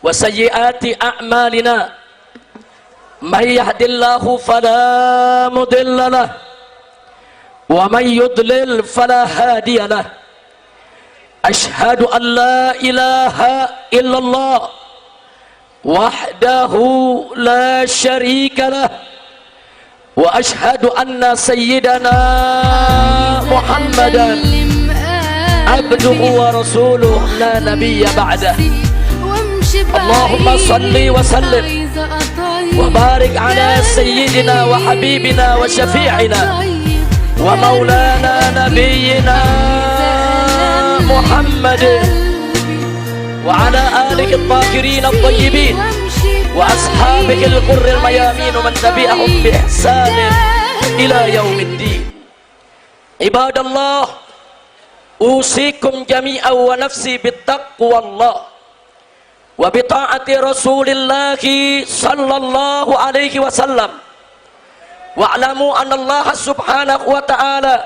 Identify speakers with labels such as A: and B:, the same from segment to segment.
A: وسيئات أعمالنا من يهد الله فلا مضل له ومن يضلل فلا هادي له أشهد أن لا إله إلا الله وحده لا شريك له وأشهد أن سيدنا محمدا عبده ورسوله لا نبي بعده اللهم صل وسلم وبارك على سيدنا وحبيبنا وشفيعنا ومولانا نبينا محمد وعلى آله الطاهرين الطيبين وأصحابه الغر الميامين ومن تبعهم بإحسان إلى يوم الدين. عباد الله، أوصيكم جميعا ونفسي بالتقوى الله وبطاعة رسول الله صلى الله عليه وسلم. واعلموا أن الله سبحانه وتعالى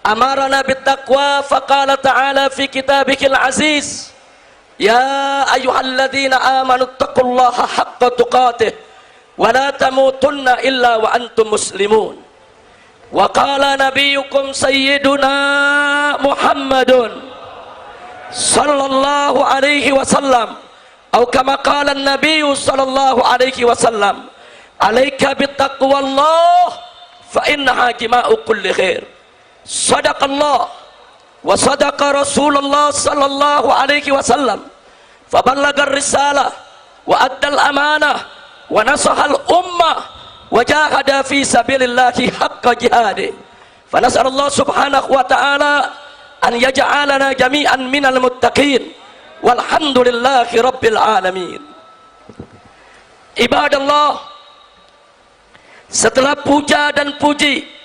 A: أمرنا بالتقوى فقال تعالى في كتابه العزيز: يا أيها الذين آمنوا اتقوا الله حق تقاته ولا تموتن إلا وأنتم مسلمون. وقال نبيكم سيدنا محمد صلى الله عليه وسلم أو كما قال النبي صلى الله عليه وسلم: عليك بتقوى الله فإنها جماع كل خير. صدق الله وصدق رسول الله صلى الله عليه وسلم فبلغ الرسالة وأدى الأمانة ونصح الأمة وجاهد في سبيل الله حق جهاده. فنسأل الله سبحانه وتعالى أن يجعلنا جميعا من المتقين والحمد لله رب العالمين. Ibadallah, setelah puja dan puji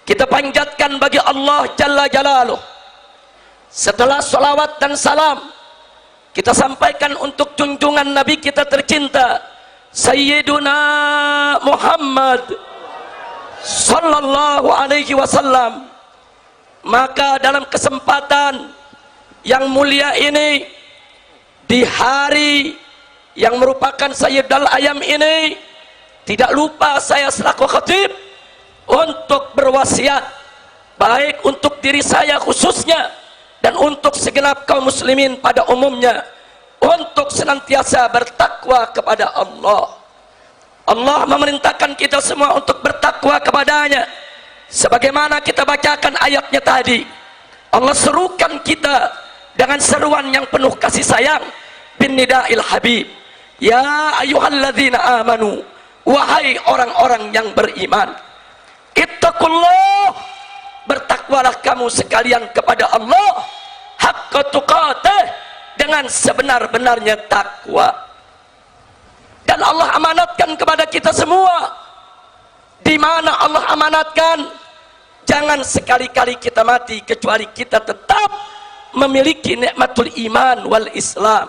A: kita panjatkan bagi Allah Jalla Jalaluh, setelah salawat dan salam kita sampaikan untuk junjungan Nabi kita tercinta Sayyiduna Muhammad sallallahu alaihi wasallam. Maka dalam kesempatan yang mulia ini, di hari yang merupakan Sayyidul Ayam ini, tidak lupa saya selaku khatib untuk berwasiat, baik untuk diri saya khususnya dan untuk segenap kaum muslimin pada umumnya, untuk senantiasa bertakwa kepada Allah. Allah memerintahkan kita semua untuk bertakwa kepadanya, sebagaimana kita bacakan ayatnya tadi. Allah serukan kita dengan seruan yang penuh kasih sayang bin nida'il habib: ya ayyuhalladzina amanu, wahai orang-orang yang beriman, ittaqullah, bertakwalah kamu sekalian kepada Allah, haqqa tuqatih, dengan sebenar-benarnya takwa. Dan Allah amanatkan kepada kita semua. Di mana Allah amanatkan, jangan sekali-kali kita mati kecuali kita tetap memiliki nikmatul iman wal islam.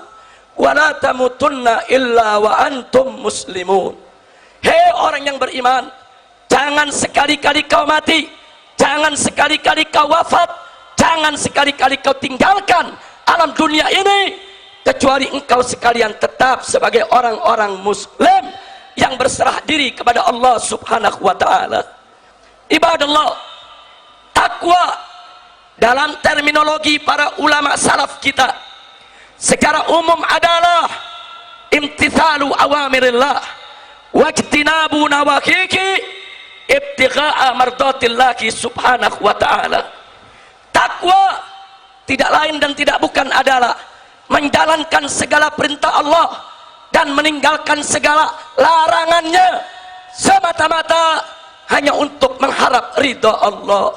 A: Wala tamutunna illa wa antum muslimun. Hei orang yang beriman, jangan sekali-kali kau mati, jangan sekali-kali kau wafat, jangan sekali-kali kau tinggalkan alam dunia ini kecuali engkau sekalian tetap sebagai orang-orang muslim yang berserah diri kepada Allah subhanahu wa ta'ala. Ibadallah, takwa dalam terminologi para ulama salaf kita secara umum adalah imtithalu awamirillah wajtinabu nawahihi ibtigha'a mardatillahi subhanahu wa ta'ala. Takwa tidak lain dan tidak bukan adalah menjalankan segala perintah Allah dan meninggalkan segala larangannya semata-mata hanya untuk mengharap ridha Allah.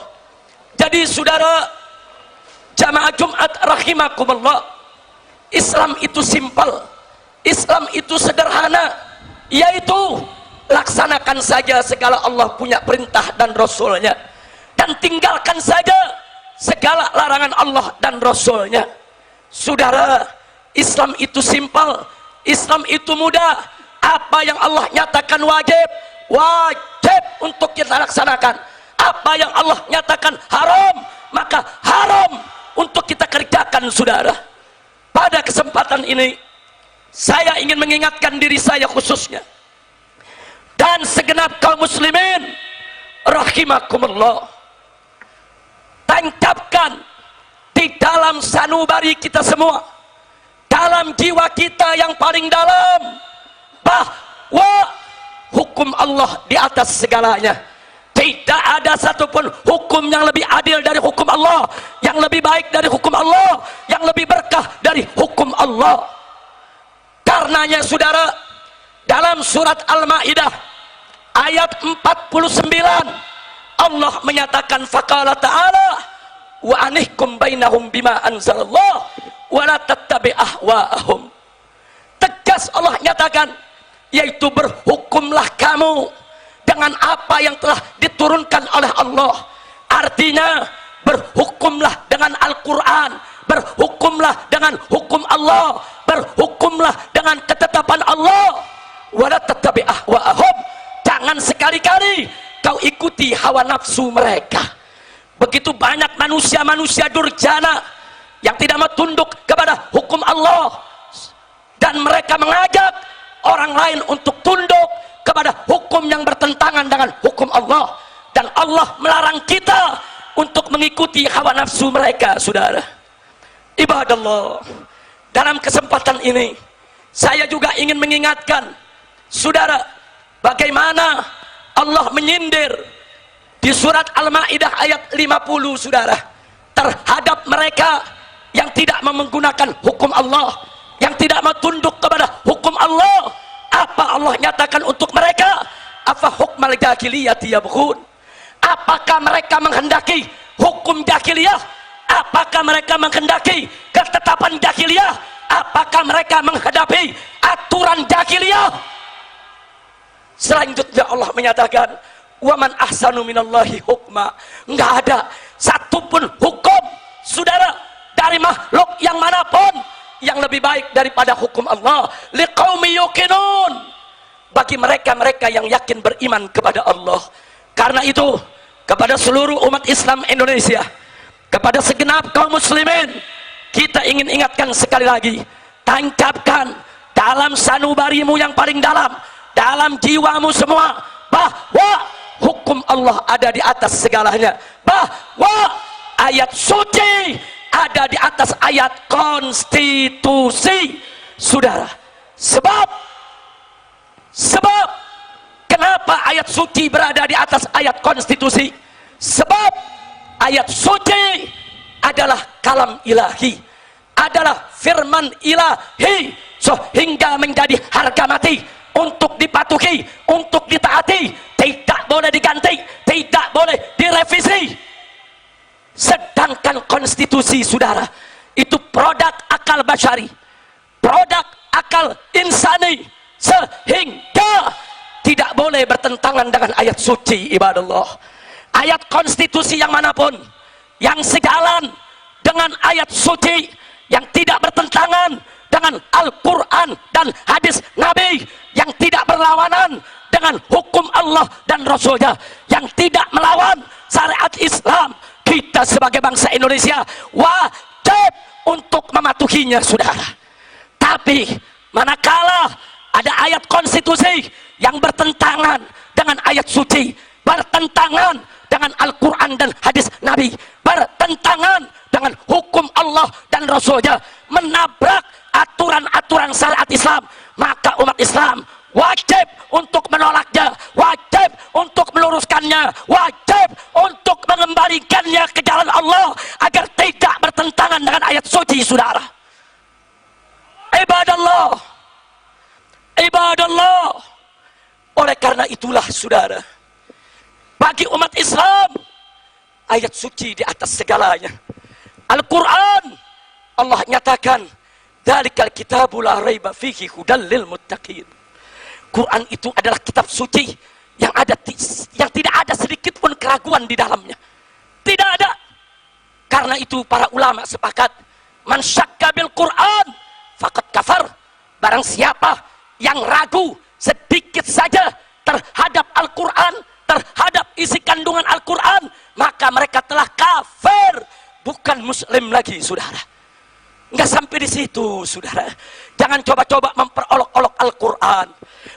A: Jadi saudara jamaah Jumat rahimakumullah, Islam itu simpel, Islam itu sederhana, yaitu laksanakan saja segala Allah punya perintah dan Rasulnya, dan tinggalkan saja segala larangan Allah dan Rasulnya. Saudara, Islam itu simpel, Islam itu mudah. Apa yang Allah nyatakan wajib, wajib untuk kita laksanakan. Apa yang Allah nyatakan haram, maka haram untuk kita kerjakan. Saudara, pada kesempatan ini saya ingin mengingatkan diri saya khususnya dan segenap kaum muslimin rahimakumullah, tancapkan di dalam sanubari kita semua, dalam jiwa kita yang paling dalam, bahwa hukum Allah di atas segalanya. Tidak ada satupun hukum yang lebih adil dari hukum Allah, yang lebih baik dari hukum Allah, yang lebih berkah dari hukum Allah. Karenanya saudara, dalam surat Al-Maidah ayat 49 Allah menyatakan faqala ta'ala wa anihkum bainahum bima anzalallah wa la tattabi' ahwa'ahum. Tegas Allah nyatakan, yaitu berhukumlah kamu dengan apa yang telah diturunkan oleh Allah. Artinya berhukumlah dengan Al-Quran, berhukumlah dengan hukum Allah, berhukumlah dengan ketetapan Allah. Wala tattabi' ahwa'ahum, jangan sekali-kali kau ikuti hawa nafsu mereka. Begitu banyak manusia-manusia durjana yang tidak mau tunduk kepada hukum Allah, dan mereka mengajak orang lain untuk tunduk kepada hukum yang bertentangan dengan hukum Allah, dan Allah melarang kita untuk mengikuti hawa nafsu mereka. Saudara ibadallah, dalam kesempatan ini saya juga ingin mengingatkan saudara bagaimana Allah menyindir di surat Al-Maidah ayat 50 saudara, terhadap mereka yang tidak menggunakan hukum Allah, yang tidak mau tunduk kepada hukum Allah. Apa Allah nyatakan untuk mereka? Afa hukmal jahiliyati yabghun, apakah mereka menghendaki hukum jahiliyah? Apakah mereka menghendaki ketetapan jahiliyah? Apakah mereka menghadapi aturan jahiliyah? Selanjutnya Allah menyatakan waman ahsanu minallahi hukma, enggak ada satupun hukum saudara dari makhluk yang manapun yang lebih baik daripada hukum Allah. Liqaumi yuqinun, bagi mereka-mereka yang yakin beriman kepada Allah. Karena itu kepada seluruh umat Islam Indonesia, kepada segenap kaum muslimin, kita ingin ingatkan sekali lagi, tancapkan dalam sanubarimu yang paling dalam, dalam jiwamu semua, bahwa hukum Allah ada di atas segalanya, bahwa ayat suci ada di atas ayat konstitusi saudara. Sebab kenapa ayat suci berada di atas ayat konstitusi? Sebab ayat suci adalah kalam ilahi, adalah firman ilahi, sehingga menjadi harga mati untuk dipatuhi, untuk ditaati, tidak boleh diganti, tidak boleh direvisi. Sedangkan konstitusi saudara itu produk akal basyari, produk akal insani, sehingga tidak boleh bertentangan dengan ayat suci. Ibadallah, ayat konstitusi yang manapun yang sejalan dengan ayat suci, yang tidak bertentangan dengan Al-Quran dan hadis Nabi, yang tidak berlawanan dengan hukum Allah dan Rasulnya, yang tidak melawan syariat Islam, kita sebagai bangsa Indonesia wajib untuk mematuhinya saudara. Tapi manakala ada ayat konstitusi yang bertentangan dengan ayat suci, bertentangan dengan Al-Quran dan hadis Nabi, bertentangan dengan hukum Allah dan Rasulnya, menabrak aturan-aturan syariat Islam, maka umat Islam wajib untuk menolaknya, wajib untuk meluruskannya, wajib untuk mengembalikannya ke jalan Allah agar tidak bertentangan dengan ayat suci saudara. Ibadallah, ibadallah, oleh karena itulah saudara, bagi umat Islam ayat suci di atas segalanya. Al-Quran, Allah nyatakan dzalikal kitabu la raiba fihi hudal lil muttaqin. Quran itu adalah kitab suci yang tidak ada sedikit pun keraguan di dalamnya. Tidak ada. Karena itu para ulama sepakat, man syakka bil Quran faqad kafar. Barang siapa yang ragu sedikit saja terhadap Al-Quran, terhadap isi kandungan Al-Quran, maka mereka telah kafir, bukan muslim lagi saudara. Nggak sampai di situ, saudara. Jangan coba-coba memperolok-olok Al-Quran.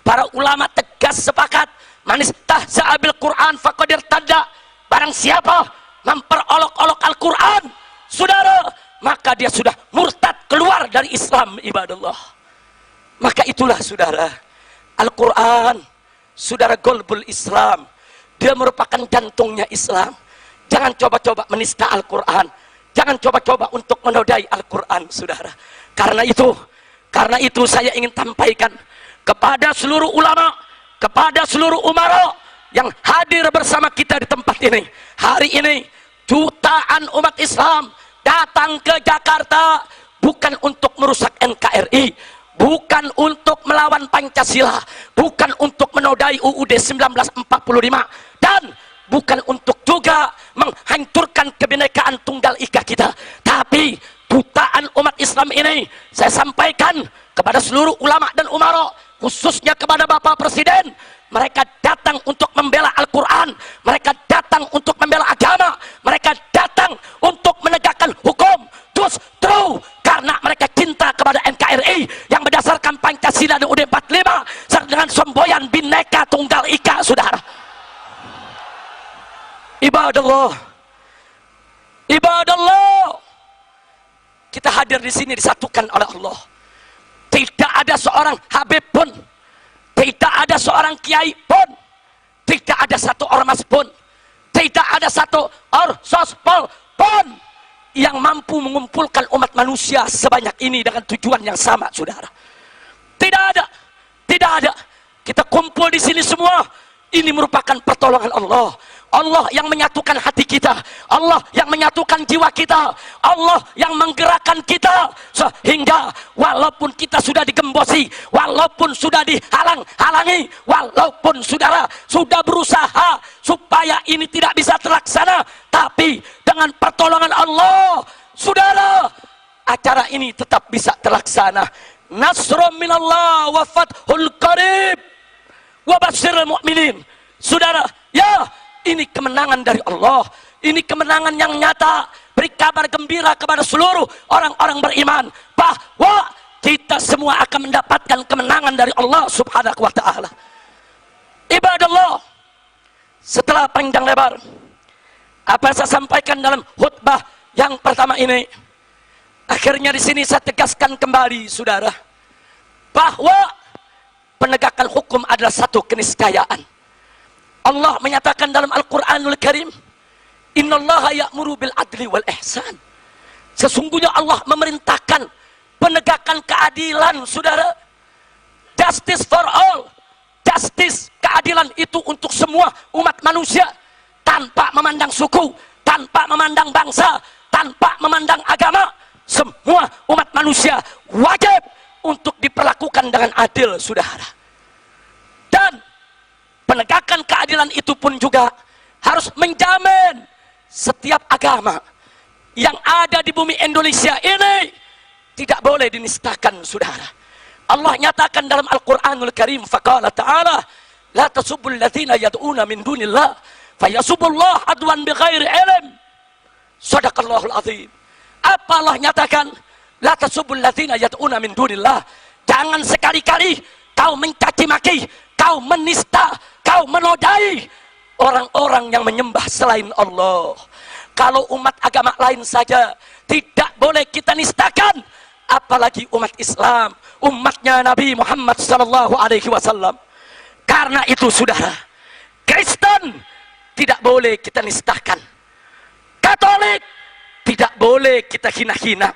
A: Para ulama tegas sepakat, man istahza'a bil Quran faqad irtadda. Barang siapa memperolok-olok Al-Quran, saudara, maka dia sudah murtad, keluar dari Islam, ibadallah. Maka itulah, saudara, Al-Quran, saudara, golbul Islam. Dia merupakan jantungnya Islam. Jangan coba-coba menista Al-Quran. Jangan coba-coba untuk menodai Al-Quran, saudara. Karena itu saya ingin sampaikan kepada seluruh ulama, kepada seluruh umara yang hadir bersama kita di tempat ini. Hari ini jutaan umat Islam datang ke Jakarta bukan untuk merusak NKRI, bukan untuk melawan Pancasila, bukan untuk menodai UUD 1945, dan bukan untuk juga menghancurkan kebinekaan tunggal ika kita. Tapi jutaan umat Islam ini, saya sampaikan kepada seluruh ulama dan umara, khususnya kepada Bapak Presiden, mereka datang untuk membela Al-Quran, mereka datang untuk membela agama, mereka datang untuk menegakkan hukum. Justru karena mereka cinta kepada NKRI yang berdasarkan Pancasila dan UUD 45 serta dengan semboyan Bhinneka Tunggal Ika, saudara. Ibadallah, ibadallah, kita hadir di sini disatukan oleh Allah. Tidak ada seorang habib pun, tidak ada seorang kiai pun, tidak ada satu ormas pun, tidak ada satu orsospol pun yang mampu mengumpulkan umat manusia sebanyak ini dengan tujuan yang sama, saudara. Tidak ada, tidak ada. Kita kumpul di sini semua. Ini merupakan pertolongan Allah. Allah yang menyatukan hati kita, Allah yang menyatukan jiwa kita, Allah yang menggerakkan kita, sehingga walaupun kita sudah digembosi, walaupun sudah dihalang-halangi, walaupun saudara sudah berusaha supaya ini tidak bisa terlaksana, tapi dengan pertolongan Allah, saudara, acara ini tetap bisa terlaksana. Nasrun minallah wa fathul qarib wa basyiril mu'minin. Saudara, ya, ini kemenangan dari Allah, ini kemenangan yang nyata. Beri kabar gembira kepada seluruh orang-orang beriman bahwa kita semua akan mendapatkan kemenangan dari Allah subhanahu wa ta'ala. Ibadallah, setelah panjang lebar apa yang saya sampaikan dalam khutbah yang pertama ini, akhirnya di sini saya tegaskan kembali, saudara, bahwa penegakan hukum adalah satu keniscayaan. Allah menyatakan dalam Al-Quranul Karim, innallaha ya'muru bil adli wal ihsan. Sesungguhnya Allah memerintahkan penegakan keadilan, saudara. Justice for all. Justice, keadilan itu untuk semua umat manusia, tanpa memandang suku, tanpa memandang bangsa, tanpa memandang agama. Semua umat manusia wajib untuk diperlakukan dengan adil, saudara. Dan penegakan keadilan itu pun juga harus menjamin setiap agama yang ada di bumi Indonesia ini tidak boleh dinistakan, saudara. Allah nyatakan dalam Al-Quranul Karim, faqala ta'ala, la tasubbul ladzina yad'una min dunillah fayasubbullah adwan bighairi ilm. Shadaqallahul azim. Apa Allah nyatakan? La tasubbul ladzina yad'una min dunillah. Jangan sekali-kali kau mencaci maki, kau menista, kau menodai orang-orang yang menyembah selain Allah. Kalau umat agama lain saja tidak boleh kita nistakan, apalagi umat Islam, umatnya Nabi Muhammad SAW. Karena itu, saudara, Kristen tidak boleh kita nistakan, Katolik tidak boleh kita hina-hina,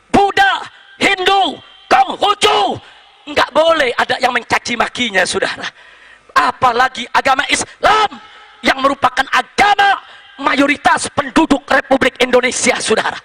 A: Buddha, Hindu, Konghucu, enggak boleh ada yang mencaci makinya, saudara. Apalagi agama Islam yang merupakan agama mayoritas penduduk Republik Indonesia, saudara.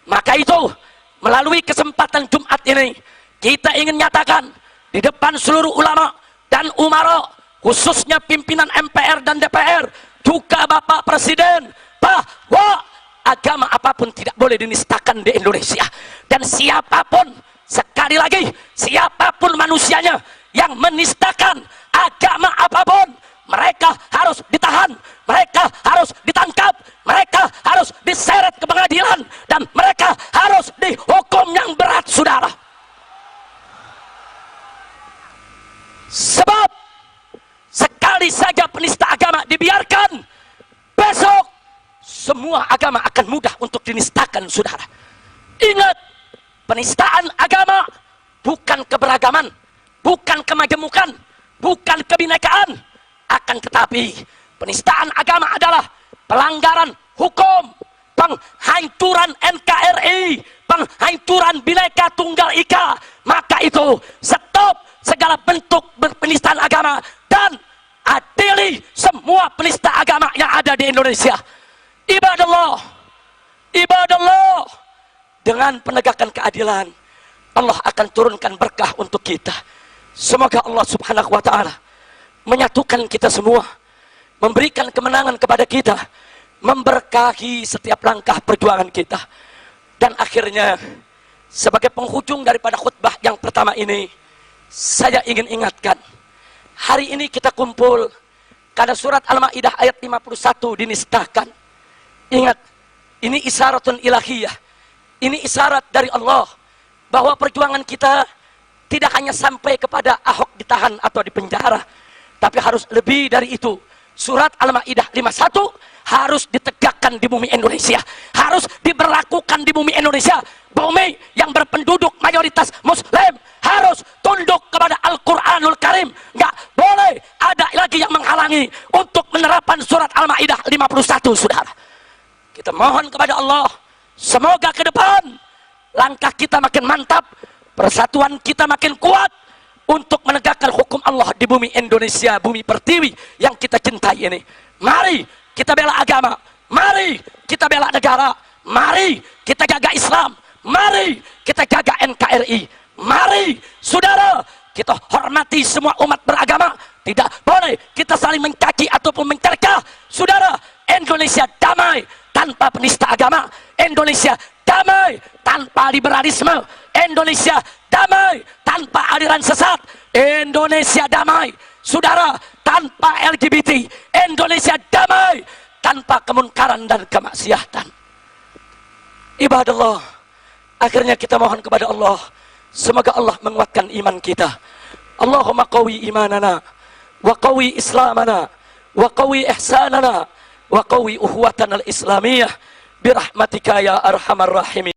A: Maka itu, melalui kesempatan Jumat ini, kita ingin nyatakan di depan seluruh ulama dan umara, khususnya pimpinan MPR dan DPR, juga Bapak Presiden, bahwa agama apapun tidak boleh dinistakan di Indonesia. Dan siapapun, sekali lagi, siapapun manusianya yang menistakan agama apapun, mereka harus ditahan, mereka harus ditangkap, mereka harus diseret ke pengadilan, dan mereka harus dihukum hukum yang berat, saudara. Sebab sekali saja penista agama dibiarkan, besok semua agama akan mudah untuk dinistakan, saudara. Ingat, penistaan agama bukan keberagaman, bukan kemajemukan, bukan kebinekaan, akan tetapi penistaan agama adalah pelanggaran hukum, penghancuran NKRI, penghancuran Bhinneka Tunggal Ika. Maka itu stop segala bentuk penistaan agama dan adili semua penista agama yang ada di Indonesia. Ibadallah, ibadallah, dengan penegakan keadilan Allah akan turunkan berkah untuk kita. Semoga Allah subhanahu wa ta'ala menyatukan kita semua, memberikan kemenangan kepada kita, memberkahi setiap langkah perjuangan kita. Dan akhirnya, sebagai penghujung daripada khutbah yang pertama ini, saya ingin ingatkan, hari ini kita kumpul karena surat Al-Ma'idah ayat 51 dinistakan. Ingat, ini isyaratun ilahiyah, ini isyarat dari Allah bahwa perjuangan kita tidak hanya sampai kepada Ahok ditahan atau dipenjara, tapi harus lebih dari itu. Surat Al-Ma'idah 51 harus ditegakkan di bumi Indonesia, harus diberlakukan di bumi Indonesia. Bumi yang berpenduduk mayoritas Muslim harus tunduk kepada Al-Quranul Karim. Nggak boleh ada lagi yang menghalangi untuk penerapan surat Al-Ma'idah 51, saudara. Kita mohon kepada Allah, semoga ke depan langkah kita makin mantap, persatuan kita makin kuat untuk menegakkan hukum Allah di bumi Indonesia, bumi pertiwi yang kita cintai ini. Mari kita bela agama, mari kita bela negara, mari kita jaga Islam, mari kita jaga NKRI, mari saudara kita hormati semua umat beragama. Tidak boleh kita saling mencaci ataupun mencercah. Saudara, Indonesia damai tanpa penista agama, Indonesia damai tanpa liberalisme, Indonesia damai tanpa aliran sesat, Indonesia damai, saudara, tanpa LGBT, Indonesia damai tanpa kemunkaran dan kemaksiatan. Ibadallah, akhirnya kita mohon kepada Allah, semoga Allah menguatkan iman kita. Allahumma qawi imanana, wa qawi islamana, wa qawi ihsanana, wa qawi uhuwatan al-islamiyah, birahmatika ya arhamar rahimin.